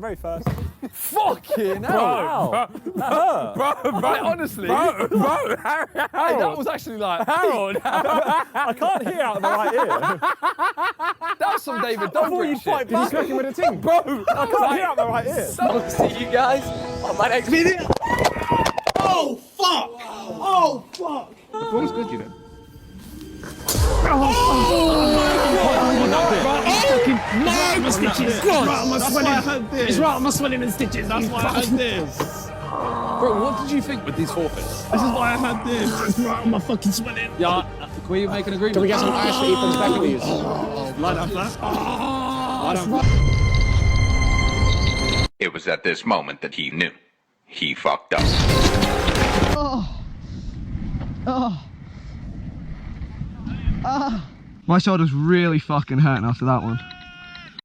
I'm very thirsty. Fucking hell! Bro, honestly, bro, hey, that was actually like Harold. I can't hear out of the right ear. That was some David Dobrik shit. Did you smack him with a ting? Bro, I can't hear out the right ear. So, see you guys on my next video. Oh fuck! Oh fuck! The ball's good, you know. My stitches! It's right on my swelling and stitches. That's why I had this. Bro, what did you think with these forfeits? This is why I had this. It's right on my fucking swelling. Yeah, can we make an agreement? Can we get some ice to eat from the back of these? Light up, flat. It was at this moment that he knew. He fucked up. My shoulder's really fucking hurting after that one.